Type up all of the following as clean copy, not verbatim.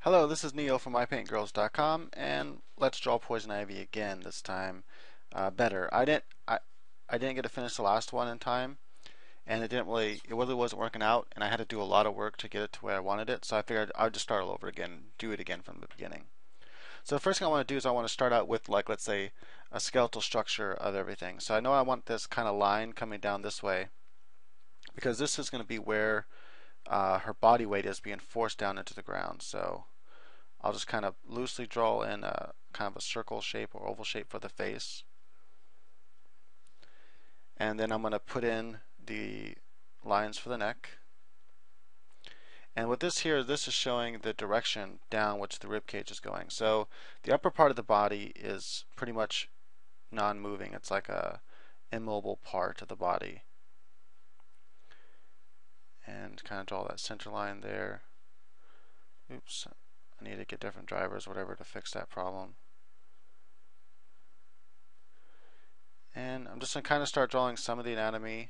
Hello, this is Neo from MyPaintGirls.com, and let's draw Poison Ivy again. This time, better. I didn't get to finish the last one in time, and it really wasn't working out, and I had to do a lot of work to get it to where I wanted it. So I figured I would just start all over again, do it again from the beginning. So the first thing I want to do is I want to start out with, like, let's say a skeletal structure of everything. So I know I want this kind of line coming down this way because this is going to be where her body weight is being forced down into the ground. So I'll just kind of loosely draw in a kind of a circle shape or oval shape for the face. And then I'm going to put in the lines for the neck. And with this here, this is showing the direction down which the rib cage is going. So the upper part of the body is pretty much non-moving. It's like a immobile part of the body. And kind of draw that center line there. Oops, I need to get different drivers, whatever, to fix that problem. And I'm just going to kind of start drawing some of the anatomy.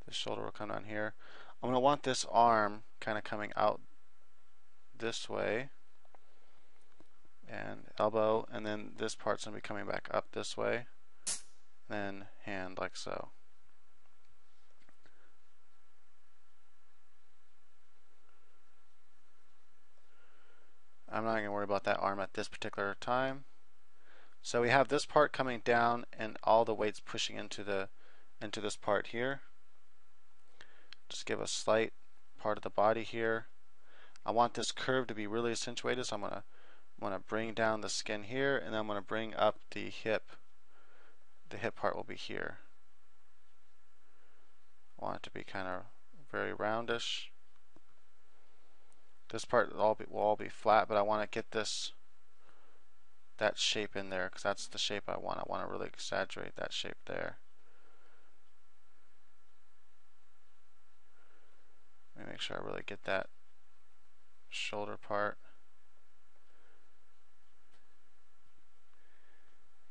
This shoulder will come down here. I'm going to want this arm kind of coming out this way, and elbow, and then this part's going to be coming back up this way, then hand like so. I'm not going to worry about that arm at this particular time. So we have this part coming down and all the weights pushing into this part here. Just give a slight part of the body here. I want this curve to be really accentuated, so I'm going to bring down the skin here, and then I'm going to bring up the hip. The hip part will be here. I want it to be kind of very roundish. This part will all be flat, but I want to get that shape in there because that's the shape I want. I want to really exaggerate that shape there. Let me make sure I really get that shoulder part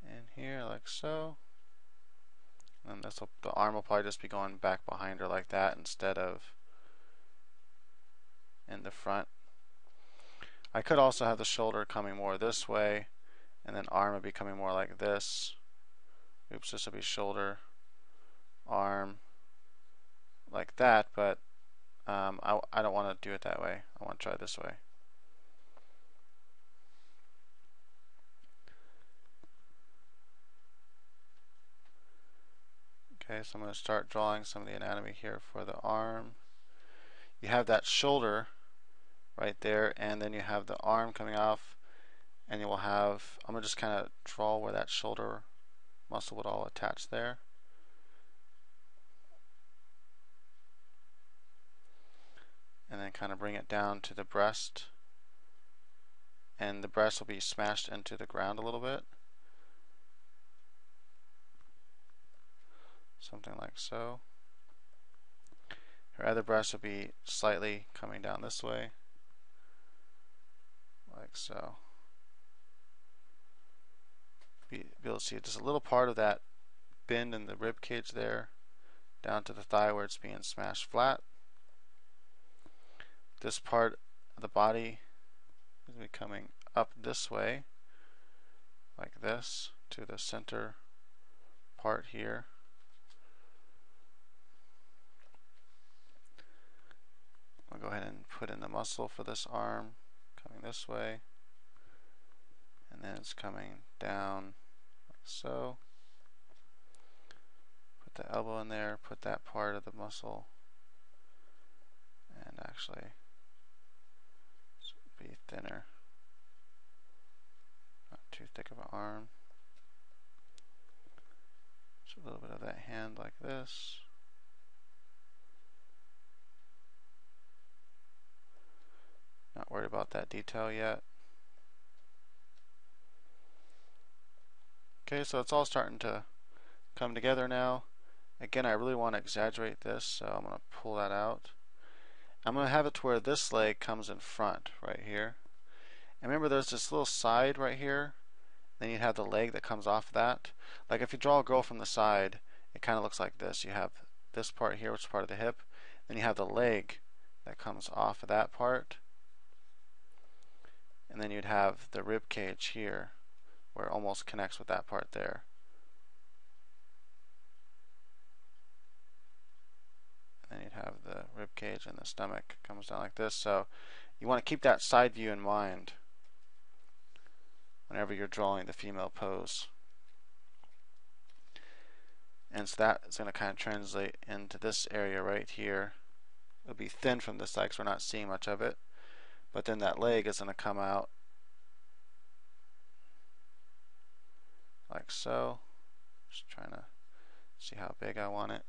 in here like so. And the arm will probably just be going back behind her like that instead of in the front. I could also have the shoulder coming more this way, and then arm would be coming more like this. Oops, this will be shoulder, arm, like that, but I don't want to do it that way. I want to try this way. Okay, so I'm going to start drawing some of the anatomy here for the arm. You have that shoulder right there, and then you have the arm coming off, and you will have, I'm going to just kind of draw where that shoulder muscle would all attach there. And then kind of bring it down to the breast, and the breast will be smashed into the ground a little bit. Something like so. Her other breast will be slightly coming down this way, like so. Be able to see just a little part of that bend in the rib cage there, down to the thigh where it's being smashed flat. This part of the body is going to be coming up this way, like this, to the center part here. I'll go ahead and put in the muscle for this arm, coming this way, and then it's coming down like so. Put the elbow in there, put that part of the muscle, and actually be thinner, not too thick of an arm. Just a little bit of that hand like this. Not worried about that detail yet. Okay, so it's all starting to come together now. Again, I really want to exaggerate this, so I'm going to pull that out. I'm going to have it to where this leg comes in front right here. And remember, there's this little side right here. Then you have the leg that comes off that. Like if you draw a girl from the side, it kind of looks like this. You have this part here, which is part of the hip. Then you have the leg that comes off of that part. And then you'd have the rib cage here, where it almost connects with that part there. And then you'd have the rib cage and the stomach comes down like this. So you want to keep that side view in mind whenever you're drawing the female pose. And so that is going to kind of translate into this area right here. It'll be thin from this side because we're not seeing much of it. But then that leg is going to come out like so. Just trying to see how big I want it.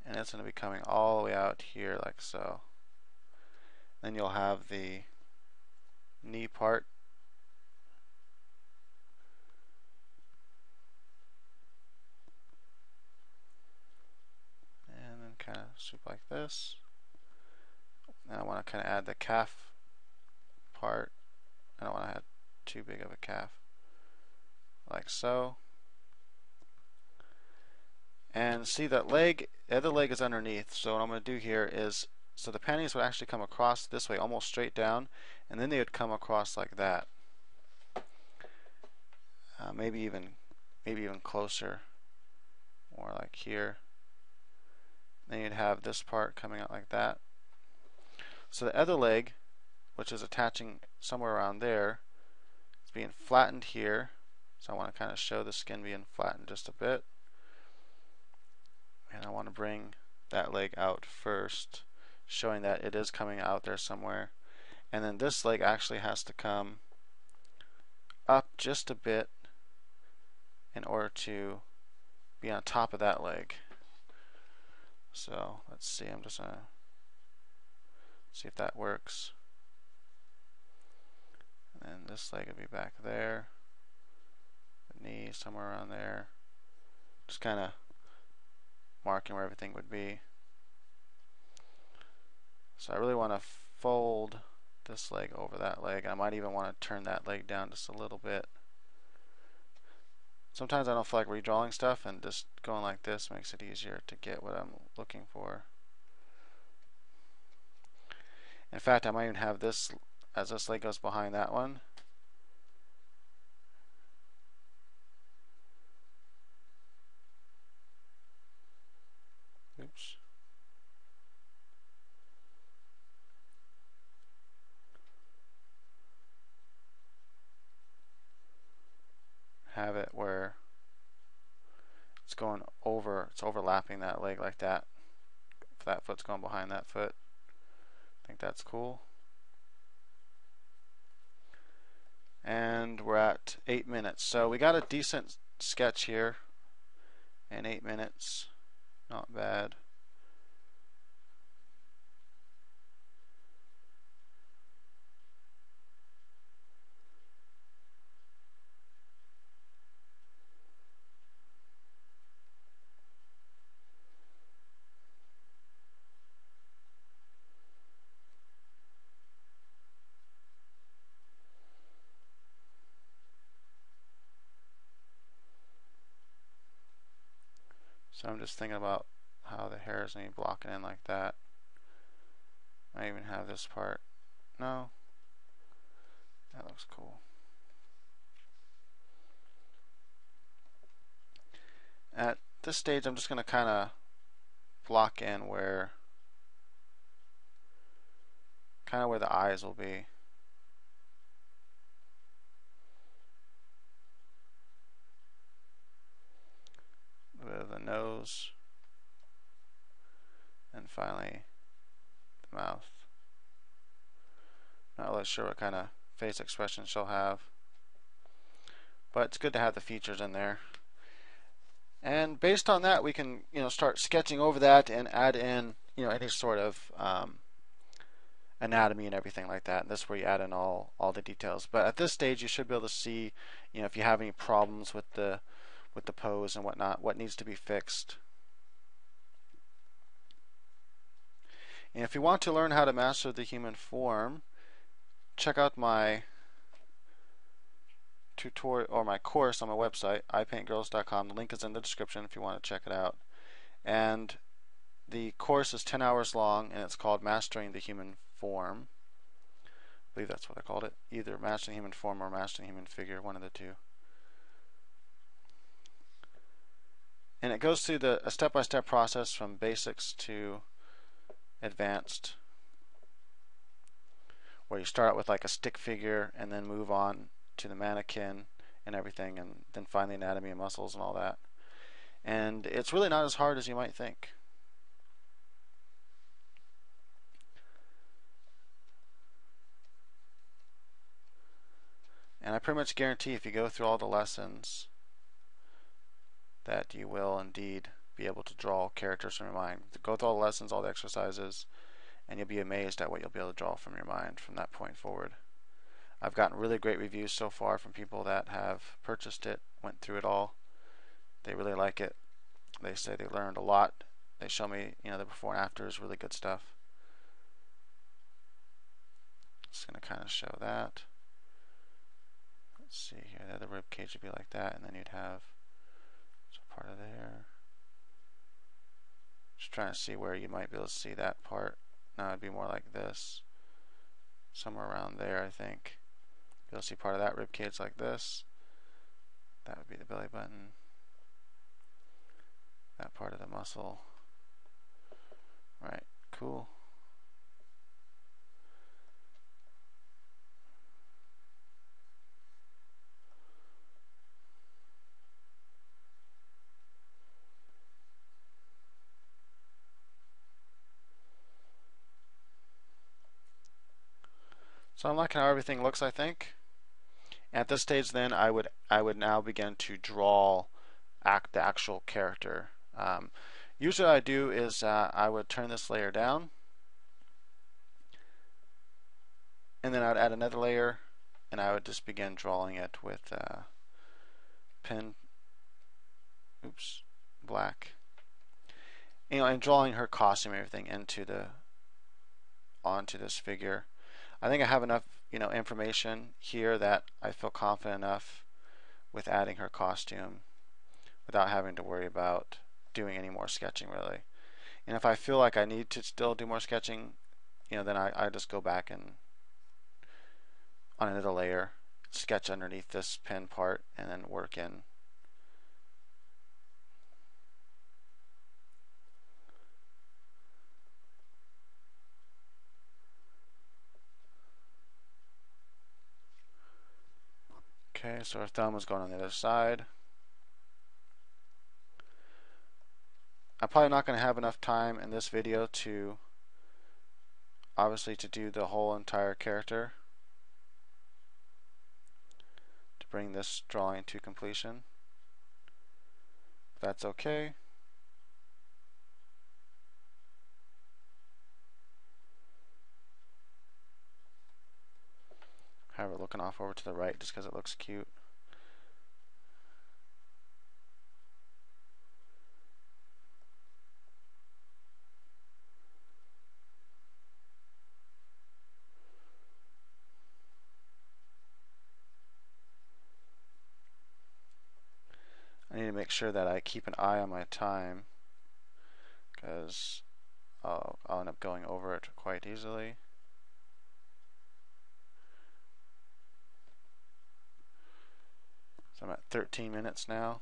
And it's going to be coming all the way out here like so. Then you'll have the knee part. And then kind of swoop like this. Now I want to kind of add the calf part. I don't want to have too big of a calf. Like so. And see that leg, the other leg is underneath. So what I'm going to do here is, so the panties would actually come across this way, almost straight down, and then they would come across like that. Maybe even closer, more like here. Then you'd have this part coming out like that. So the other leg, which is attaching somewhere around there, is being flattened here. So I want to kind of show the skin being flattened just a bit. And I want to bring that leg out first, showing that it is coming out there somewhere. And then this leg actually has to come up just a bit in order to be on top of that leg. So let's see, I'm just going to see if that works. And then this leg will be back there. The knee somewhere around there. Just kind of marking where everything would be. So I really want to fold this leg over that leg. I might even want to turn that leg down just a little bit. Sometimes I don't feel like redrawing stuff, and just going like this makes it easier to get what I'm looking for. In fact, I might even have this, as this leg goes behind that one. Oops. Have it where it's going over, it's overlapping that leg like that. If that foot's going behind that foot. I think that's cool. And we're at 8 minutes. So we got a decent sketch here in 8 minutes. Not bad. So I'm just thinking about how the hair is going to be blocking in like that. I even have this part. No. That looks cool. At this stage, I'm just going to kind of block in where the eyes will be. The nose, and finally the mouth. Not really sure what kind of face expression she'll have, but it's good to have the features in there. And based on that, we can start sketching over that and add in any sort of anatomy and everything like that. And this is where you add in all the details. But at this stage, you should be able to see if you have any problems with the pose and whatnot, what needs to be fixed. And if you want to learn how to master the human form, check out my tutorial or my course on my website, ipaintgirls.com. The link is in the description if you want to check it out. And the course is 10 hours long, and it's called Mastering the Human Form. I believe that's what I called it. Either Mastering the Human Form or Mastering the Human Figure, one of the two. And it goes through a step-by-step process from basics to advanced, where you start out with like a stick figure and then move on to the mannequin and everything, and then find the anatomy and muscles and all that. And it's really not as hard as you might think. And I pretty much guarantee if you go through all the lessons that you will indeed be able to draw characters from your mind. Go through all the lessons, all the exercises, and you'll be amazed at what you'll be able to draw from your mind from that point forward. I've gotten really great reviews so far from people that have purchased it, went through it all. They really like it. They say they learned a lot. They show me, the before and after is really good stuff. Just going to kind of show that. Let's see here. The other rib cage would be like that, and then you'd have part of there. Just trying to see where you might be able to see that part. Now it'd be more like this, somewhere around there, I think. You'll see part of that rib cage like this. That would be the belly button. That part of the muscle. Right, cool. So I'm liking how everything looks, I think. At this stage, then I would now begin to draw the actual character. Usually, what I do is I would turn this layer down, and then I would add another layer, and I would just begin drawing it with pen. Black. And drawing her costume and everything onto this figure. I think I have enough, information here that I feel confident enough with adding her costume without having to worry about doing any more sketching, really. And if I feel like I need to still do more sketching, then I just go back and on another layer, sketch underneath this pen part, and then work in. Okay, so our thumb is going on the other side. I'm probably not going to have enough time in this video to do the whole entire character, to bring this drawing to completion. That's okay. Have her looking off over to the right just because it looks cute. I need to make sure that I keep an eye on my time, because I'll end up going over it quite easily. So I'm at 13 minutes now.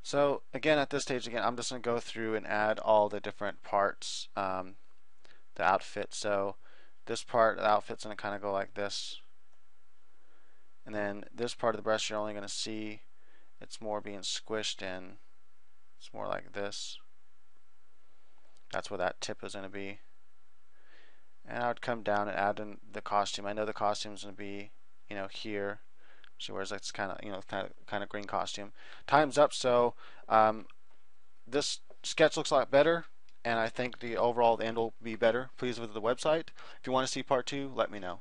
So again, at this stage, I'm just going to go through and add all the different parts, the outfit. So this part, the outfit's going to kind of go like this. And then this part of the breast, you're only going to see it's more being squished in. It's more like this. That's where that tip is going to be. And I would come down and add in the costume. I know the costume is going to be, here. She wears like this kind of green costume. Time's up, so this sketch looks a lot better, and I think the end will be better. Please visit the website. If you want to see part 2, let me know.